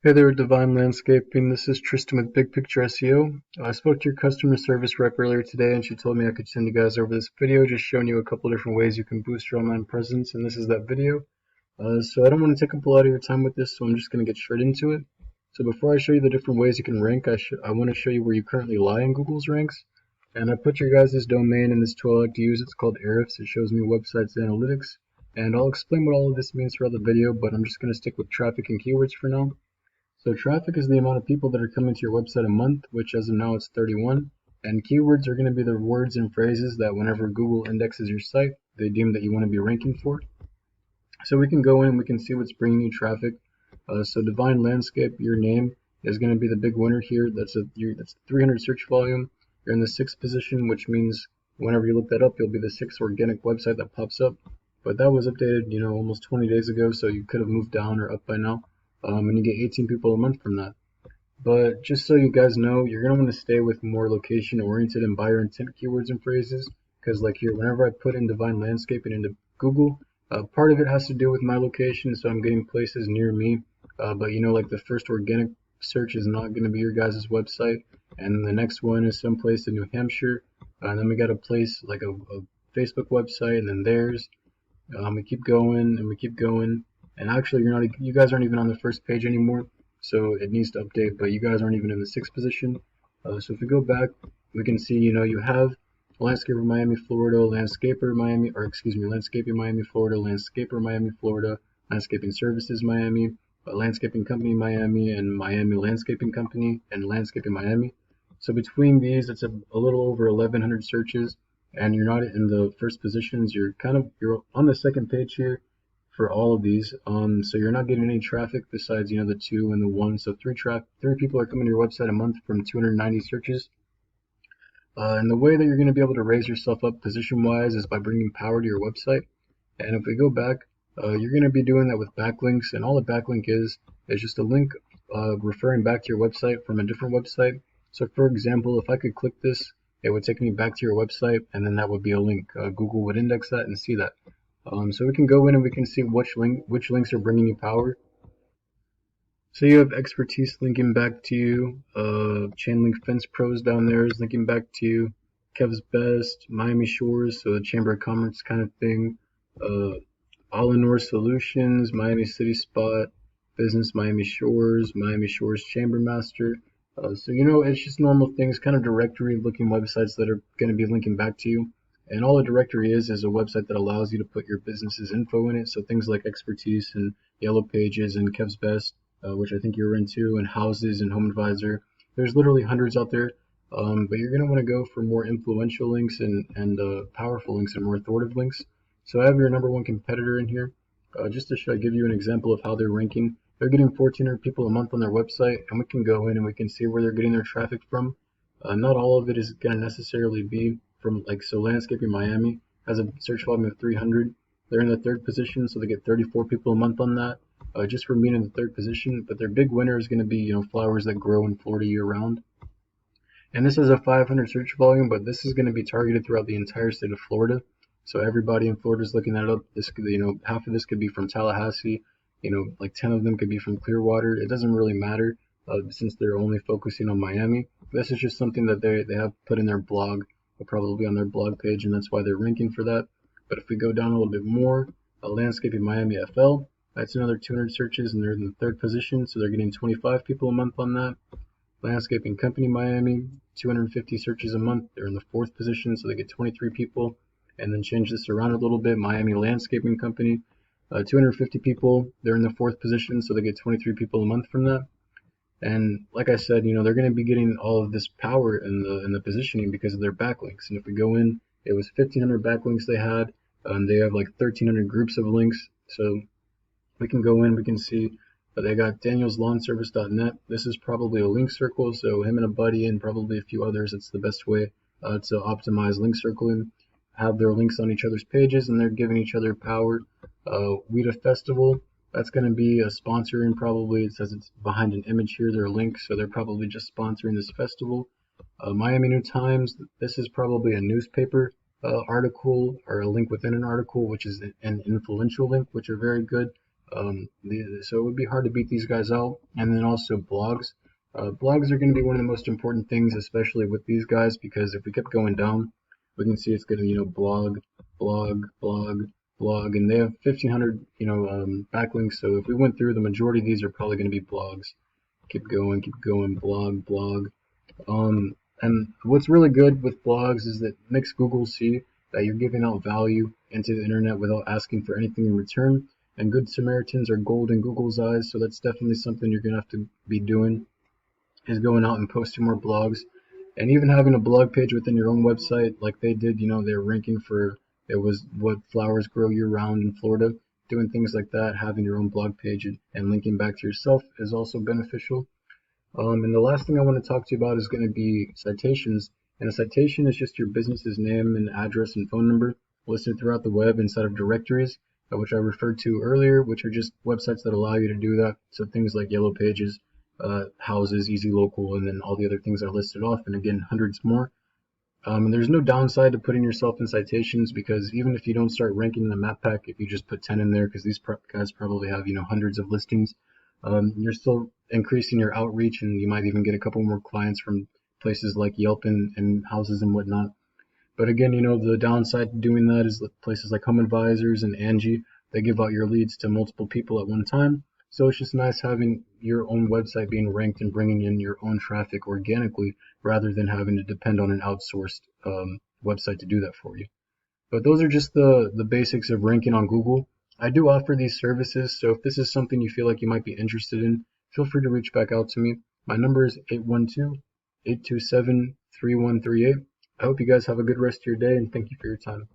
Hey there, Divine Landscaping. This is Tristan with Big Picture SEO. I spoke to your customer service rep earlier today, and she told me I could send you guys over this video just showing you a couple different ways you can boost your online presence, and this is that video. So I don't want to take up a lot of your time with this, so I'm just going to get straight into it. So before I show you the different ways you can rank, I want to show you where you currently lie in Google's ranks. And I put your guys' domain in this tool I like to use. It's called Ahrefs. It shows me websites analytics. And I'll explain what all of this means throughout the video, but I'm just going to stick with traffic and keywords for now. So traffic is the amount of people that are coming to your website a month, which as of now it's 31. And keywords are going to be the words and phrases that whenever Google indexes your site, they deem that you want to be ranking for. So we can go in and we can see what's bringing you traffic. So Divine Landscape, your name is going to be the big winner here. That's 300 search volume. You're in the 6th position, which means whenever you look that up, you'll be the 6th organic website that pops up. But that was updated, almost 20 days ago, so you could have moved down or up by now. And you get 18 people a month from that. But just so you guys know, you're going to want to stay with more location oriented and buyer intent keywords and phrases, because like here, whenever I put in Divine Landscaping into Google, part of it has to do with my location, so I'm getting places near me. But like the first organic search is not going to be your guys' website, and the next one is someplace in New Hampshire, and then we got a place like a Facebook website, and then theirs. We keep going and we keep going. And actually, you guys aren't even on the first page anymore, so it needs to update. But you guys aren't even in the 6th position. So if we go back, we can see, you have Landscaper Miami, Florida, Landscaper Miami, or excuse me, Landscaping Miami, Florida, Landscaper Miami, Florida, Landscaping Services Miami, Landscaping Company Miami, and Miami Landscaping Company, and Landscaping Miami. So between these, it's a little over 1,100 searches, and you're not in the first positions. You're on the 2nd page here for all of these. So you're not getting any traffic besides, the 2 and the 1. So three people are coming to your website a month from 290 searches. And the way that you're going to be able to raise yourself up position-wise is by bringing power to your website. And if we go back, you're going to be doing that with backlinks. And all a backlink is just a link referring back to your website from a different website. So for example, if I could click this, it would take me back to your website, and then that would be a link. Google would index that and see that. So we can go in and we can see which links are bringing you power. So you have expertise linking back to you, Chainlink Fence Pros down there is linking back to you, Kev's Best, Miami Shores, so the Chamber of Commerce kind of thing, All-in-One Solutions, Miami City Spot, Business Miami Shores Chamber Master. So it's just normal things, kind of directory looking websites that are going to be linking back to you. And all a directory is a website that allows you to put your business's info in it. So things like Expertise and Yellow Pages and Kev's Best, which I think you're into, and Houses and Home Advisor. There's literally hundreds out there. But you're going to want to go for more influential links and powerful links and more authoritative links. So I have your number 1 competitor in here. Just to give you an example of how they're ranking. They're getting 1,400 people a month on their website, and we can go in and we can see where they're getting their traffic from. Not all of it is going to necessarily be from so Landscaping Miami has a search volume of 300. They're in the 3rd position, so they get 34 people a month on that, just for being in the 3rd position. But their big winner is going to be flowers that grow in Florida year round. And this is a 500 search volume, but this is going to be targeted throughout the entire state of Florida. So everybody in Florida is looking that up. This could, half of this could be from Tallahassee. Like 10 of them could be from Clearwater. It doesn't really matter since they're only focusing on Miami. This is just something that they have put in their blog, probably on their blog page, and that's why they're ranking for that. But if we go down a little bit more, Landscaping Miami FL, that's another 200 searches, and they're in the 3rd position, so they're getting 25 people a month on that. Landscaping Company Miami, 250 searches a month, they're in the 4th position, so they get 23 people. And then change this around a little bit, Miami Landscaping Company, 250 people, they're in the 4th position, so they get 23 people a month from that. And like I said, they're going to be getting all of this power in the positioning because of their backlinks. And if we go in, it was 1,500 backlinks they had, and they have like 1,300 groups of links. So we can go in, we can see that they got DanielsLawnService.net. This is probably a link circle, so him and a buddy and probably a few others. It's the best way to optimize link circling. Have their links on each other's pages, and they're giving each other power. Weta Festival. That's going to be a sponsor, and probably it says it's behind an image here, their link, so they're probably just sponsoring this festival. Miami New Times, this is probably a newspaper article or a link within an article, which is an influential link, which are very good. So it would be hard to beat these guys out. And then also blogs. Blogs are going to be one of the most important things, especially with these guys, because if we kept going down, we can see it's going to, blog, blog, blog, blog, and they have 1,500, backlinks. So if we went through, the majority of these are probably going to be blogs. Keep going, blog, blog. And what's really good with blogs is that it makes Google see that you're giving out value into the internet without asking for anything in return. And good Samaritans are gold in Google's eyes, so that's definitely something you're going to have to be doing, is going out and posting more blogs. And even having a blog page within your own website, like they did, they're ranking for, it was what flowers grow year round in Florida. Doing things like that, having your own blog page and linking back to yourself is also beneficial. And the last thing I want to talk to you about is going to be citations. And a citation is just your business's name and address and phone number listed throughout the web inside of directories, which I referred to earlier, which are just websites that allow you to do that. So things like Yellow Pages, Houses, Easy Local, and then all the other things I listed off, and again, hundreds more. And there's no downside to putting yourself in citations, because even if you don't start ranking in the map pack, if you just put 10 in there, because these guys probably have hundreds of listings, you're still increasing your outreach, and you might even get a couple more clients from places like Yelp and Houses and whatnot. But again, the downside to doing that is that places like Home Advisors and Angie, they give out your leads to multiple people at one time. So it's just nice having your own website being ranked and bringing in your own traffic organically, rather than having to depend on an outsourced website to do that for you. But those are just the basics of ranking on Google. I do offer these services, so if this is something you feel like you might be interested in, feel free to reach back out to me. My number is 812-827-3138. I hope you guys have a good rest of your day, and thank you for your time.